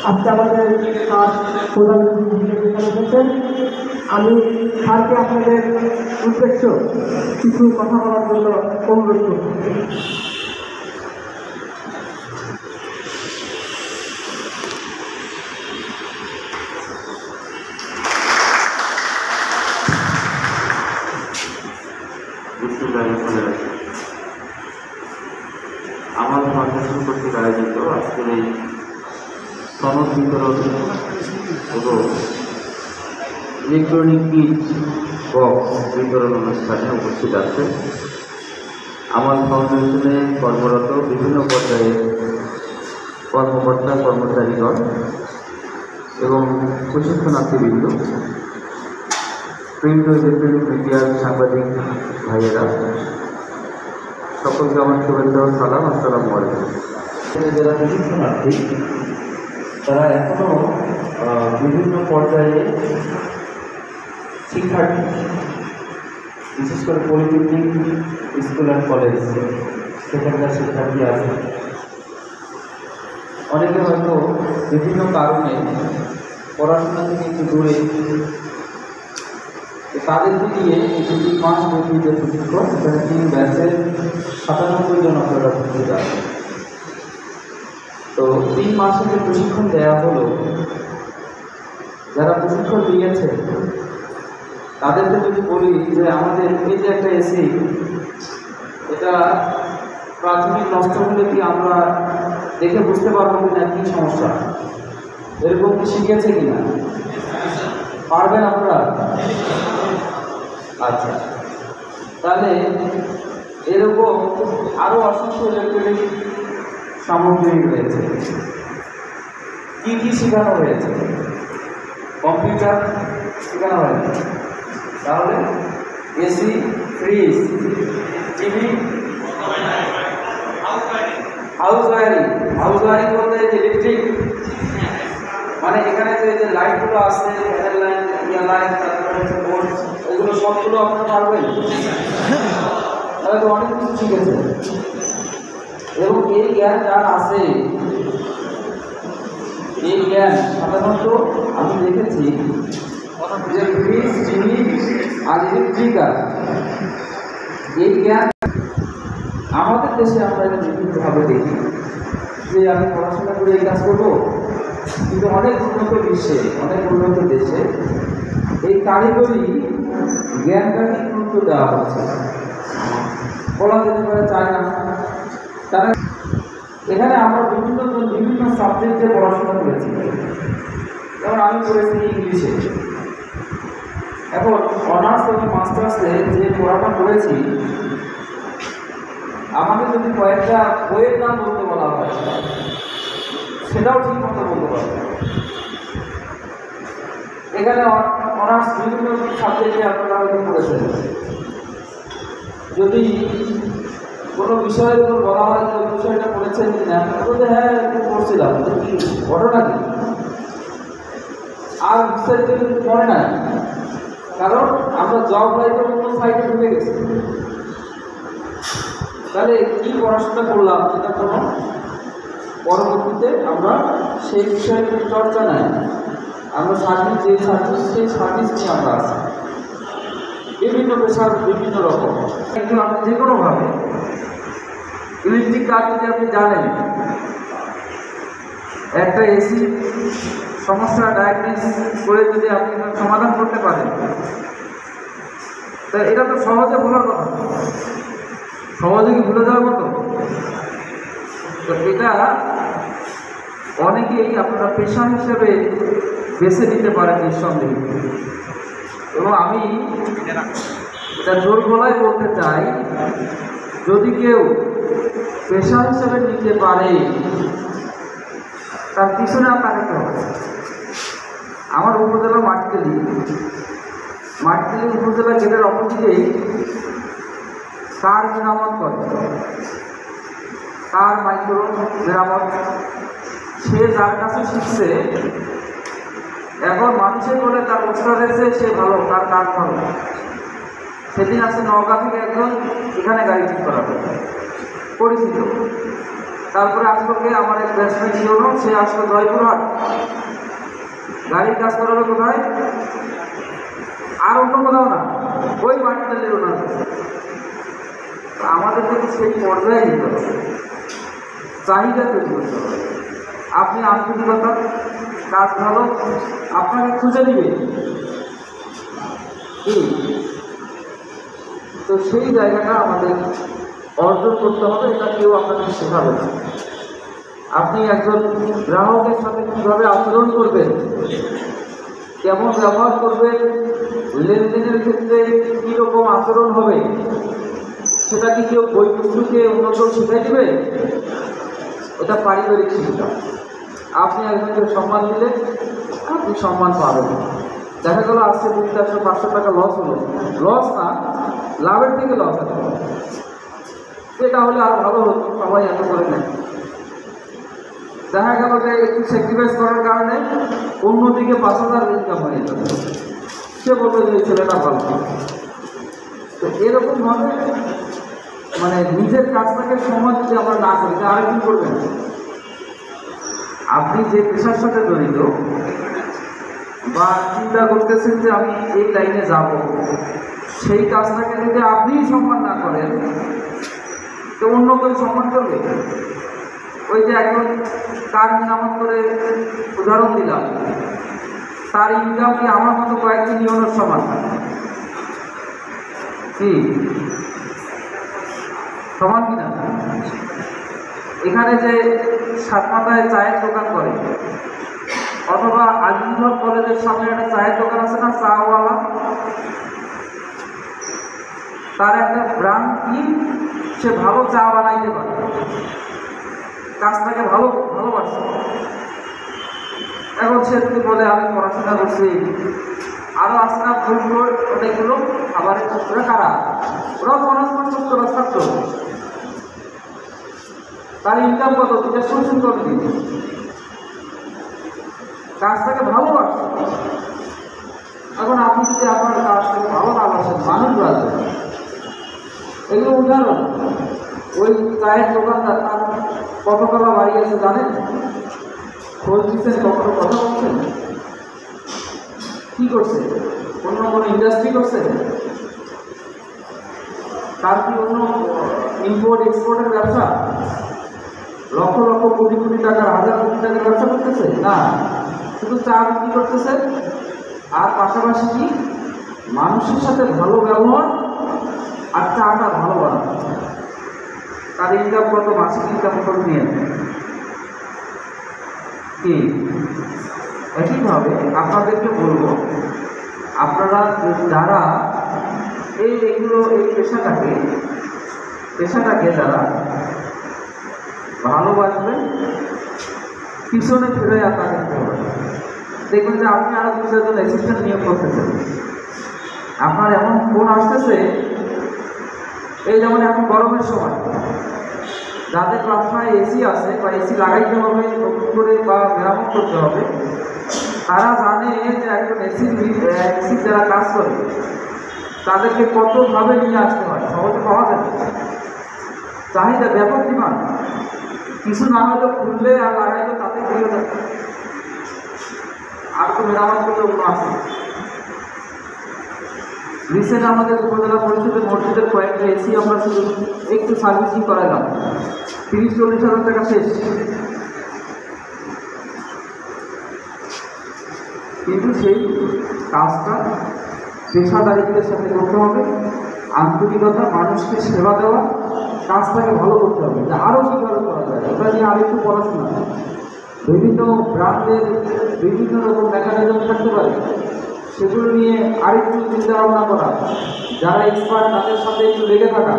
আজকে আমাদের স্যার প্রধান এসেছেন। আমি স্যারকে আপনাদের উদ্দেশ্য কিছু কথা বলার জন্য অনুরোধ করছি। আমার ফাউন্ডেশন কর্তৃক আয়োজিত আজকের এই সনদ বিতরণ এবং ইলেকট্রনিক কিট বক্স বিতরণ অনুষ্ঠানে উপস্থিত আছে আমার ফাউন্ডেশনে কর্মরত বিভিন্ন পর্যায়ের কর্মকর্তা কর্মচারীগণ এবং প্রশিক্ষণার্থীবৃন্দ, প্রিন্ট ও ইলেকট্রনিক মিডিয়ার সাংবাদিক ভাইয়েরা, সকলকে আমার শুভেচ্ছা ও সালাম। আসসালামু আলাইকুম। যারা প্রশিক্ষণার্থী তারা এখনও বিভিন্ন পর্যায়ে শিক্ষার্থী, বিশেষ করে পলিটেকনিক স্কুল অ্যান্ড কলেজ সেখানকার শিক্ষার্থী আছে। অনেকে হয়তো বিভিন্ন কারণে পড়াশোনা থেকে একটু দূরে, তাদেরকে নিয়ে এই 3 মাস ব্যাপী যে প্রশিক্ষণ, সেখানে 3 ব্যাচের 97 জন আপনারা উপস্থিত আছেন। তো 3 মাসের যে প্রশিক্ষণ দেওয়া হলো, যারা প্রশিক্ষণ নিয়েছে তাদেরকে যদি বলি যে আমাদের এই যে একটা এসি, এটা প্রাথমিক নষ্ট হলে কি আমরা দেখে বুঝতে পারবো কিনা কী সমস্যা, এরকম কি শিখেছে কিনা? পারবেন আপনারা? আচ্ছা, তাহলে এরকম আরও অসংখ্য ইলেকট্রনিক সামগ্রী রয়েছে। কী কী শেখানো হয়েছে? কম্পিউটার শেখানো হয়েছে, তাহলে AC, fridge, TV, house wiring বলতে ইলেকট্রিক, মানে এখানে যে লাইটগুলো আছে, ফ্যানের লাইন, ইয়ার লাইন, তারপরে বোর্ড, এগুলো সবগুলো আপনারা পারবেন। তাহলে তো অনেক কিছু শিখেছে। এবং এই জ্ঞান যার আছে, এই জ্ঞান সাধারণত আমি দেখেছি যে ফ্রিজ, টিভি আর ইলেকট্রিক্যাল, এই জ্ঞান আমাদের দেশে আমরা এটা বিভিন্নভাবে দেখি যে আমি পড়াশোনা করে এই কাজ করবো, কিন্তু অনেক উন্নত বিশ্বে, অনেক উন্নত দেশে এই কারিগরি জ্ঞানটাকে গুরুত্ব দেওয়া হচ্ছে, বলা যেতে পারে চায়না। তারা এখানে আমরা বিভিন্ন সাবজেক্টে পড়াশোনা করেছি। যেমন আমি করেছি ইংলিশে। এখন অনার্স এবং মাস্টার্সে যে পড়াটা করেছি, আমাকে যদি কয়েকটা বইয়ের নাম বলতে বলা হয়, সেটাও ঠিক মতো বলতে পারবে। এখানে অনার্স বিভিন্ন সাবজেক্টে আপনারা হয়তো পড়েছেন। যদি কোনো বিষয়ের উপর বলা হয় যে বিষয়টা পড়েছেন কিনা, বলতে হ্যাঁ একটু পড়ছিলাম, ঘটনা কি, আর বিস্তারিত কিন্তু মনে নাই, কারণ আমরা জব লাইফের অন্য সাইডে ঢুকে গেছি। তাহলে কী পড়াশোনা করলাম, যেটা কোনো পরবর্তীতে আমরা সেই বিষয়ে চর্চা নাই, আমরা সার্ভিস সেই সার্ভিস নিয়ে আমরা আসি। বিভিন্ন পেশার বিভিন্ন রকম, কিন্তু আপনি যে কোনোভাবে ইলেকট্রিক কাজ যদি আপনি জানেন, একটা এসি সমস্যা ডায়াগনোস করে যদি আপনি সমাধান করতে পারেন, তা এটা তো সহজে ভুলার কথা, সহজে কি ভুলে যাওয়ার মতো? তো এটা অনেকেই আপনারা পেশা হিসেবে বেছে নিতে পারেন নিঃসন্দেহে। এবং আমি এটা জোর গলায় বলতে চাই, যদি কেউ পেশা হিসেবে নিতে পারে, তার পিছনে আর তাকাতে হবে। আমার উপজেলা মাটিতেলি উপজেলা গেটের অপোজিটেই কার মেরামত করে, কার মাইক্রো মেরামত, সে যার কাছে শিখছে, এখন মানুষের বলে তার অবস্থা রয়েছে, সে ভালো, তার কাজ ভালো। সেদিন আছে নওগাঁ থেকে একজন এখানে গাড়ি ঠিক করাবে, পরিচিত, তারপরে আসলো কে, আমার এক ব্যাটসম্যান ছিল, সে আসলো জয়পুরহাট, গাড়ির কাজ করাবে কোথায়, আর অন্য কোথাও না, ওই মাটিটালের ওনার কাছে। আমাদের থেকে সেই পর্যায়ে দিতে হবে, চাহিদা তৈরি করতে হবে। আপনি আন্তরিকতা, কাজ ভালো, আপনাকে খুঁজে দিবে কি, তো সেই জায়গাটা আমাদের অর্জন করতে হবে। এটা কেউ আপনাকে শেখাবে না। আপনি একজন গ্রাহকের সাথে কীভাবে আচরণ করবেন, কেমন ব্যবহার করবেন, লেনদেনের ক্ষেত্রে কীরকম আচরণ হবে, সেটা কি কেউ বই পুস্তকে অন্য কেউ শিখাই দেবে? এটা পারিবারিক শিক্ষা। আপনি একজনকে সম্মান দিলে আপনি সম্মান পাবেন। দেখা গেল আজকে 200-500 টাকা লস হলো, লস না, লাভের থেকে লস হলো, এটা হলে আর ভালো হতো, সবাই এত করে নেয়। দেখা গেল যে একটু স্যাক্রিফাইস করার কারণে অন্যদিকে 5,000 ইনকাম হয়ে যাবে, সে বলবে যে ছেলেটা ভালো। তো এরকমভাবে মানে নিজের কাজটাকে সময় যদি আমরা না করি, আরেকদিন করবেন। আপনি যে পেশার সাথে জড়িত বা চিন্তা করতেছেন যে আমি এই লাইনে যাব, সেই কাজটাকে যদি আপনিই সম্মান না করেন, তো অন্য কেউ সম্মান করবে? ওই যে একজন কার মেরামত করে উদাহরণ দিলাম, তার ইনকাম কি আমার মতো কয়েকদিন ইউনোর সমান? কি সমান কিনা? এখানে যে সাতমাথায় চায়ের দোকান করে, অথবা আজিমগঞ্জ কলেজের সামনে একটা চায়ের দোকান আছে না, চাওয়ালা, তার একটা ব্র্যান্ড কি, সে ভালো চা বানাইতে পারে, কাজটাকে ভালোবাসে। এখন সে যদি বলে আমি পড়াশোনা করছি, আরও আসে না ফুল অনেকগুলো খাবারের ক্ষেত্রে, কারা ওরাও পড়াশোনা ছাত্র, তার ইনকাম কত, যেটা শুনছেন কতদিন, কাজটাকে ভালোবাসে। এখন আপনি যদি আপনার কাজটাকে ভালো না বাসেন, মানুষ বাসেন, এগুলো উদাহরণ। ওই চায়ের দোকানদার তার কততলা বাড়ি আছে জানেন? খোঁজ দিচ্ছেন, কখনো কথা বলছেন? কি করছে? অন্য কোনো ইন্ডাস্ট্রি করছে? তার কি অন্য ইম্পোর্ট এক্সপোর্টের ব্যবসা, লক্ষ লক্ষ কোটি কোটি টাকার, হাজার কোটি টাকার ব্যবসা করতেছে? না, শুধু চা বিক্রি করতেছে। আর পাশাপাশি কি, মানুষের সাথে ভালো ব্যবহার আর চাটা ভালো বানানো। তার ইনকাম কত, মাসিক ইনকাম কত নিয়ে কি? একইভাবে আপনাদেরকে বলবো, আপনারা যারা এই পেশাটাকে যারা ভালোবাসবেন, পিছনে ফিরে আপনাকে দেখবেন যে আপনি আরো 2-4 জন অ্যাসিস্ট্যান্ট নিয়োগ করতেছেন। আপনার এমন ফোন আসতেছে, এই যেমন এখন গরমের সময় যাদের বাসায় এসি আছে বা এসি লাগাইতে হবে নতুন করে বা মেরামত করতে হবে, তারা জানে যে একজন এসি যারা কাজ করে তাদেরকে কতভাবে নিয়ে আসতে হয়, সহজে পাওয়া যায়। চাহিদা ব্যাপক ডিমান্ড, কিছু না হলে খুললে আর লাগাইলে তাতে খুলে যাবে, আর তো মেরামত করলে অন্য আসে। রিসেন্ট আমাদের উপজেলা পরিষদের মসজিদের কয়েকটা এসি আমরা শুধু একটু সার্ভিসিং করাইলাম, 30-40 হাজার টাকা শেষ। কিন্তু সেই কাজটা পেশাদারিত্বের সাথে করতে হবে, আন্তরিকতা, মানুষকে সেবা দেওয়া, কাজটাকে ভালো করতে হবে, যে আরও কীভাবে করা যায় ওটা নিয়ে আরেকটু পড়াশোনা। বিভিন্ন ব্র্যান্ডের বিভিন্ন রকম মেকানিজম থাকতে পারে, সেগুলো নিয়ে আরেকটু চিন্তা ভাবনা করা, যারা এক্সপার্ট তাদের সাথে একটু লেগে থাকা,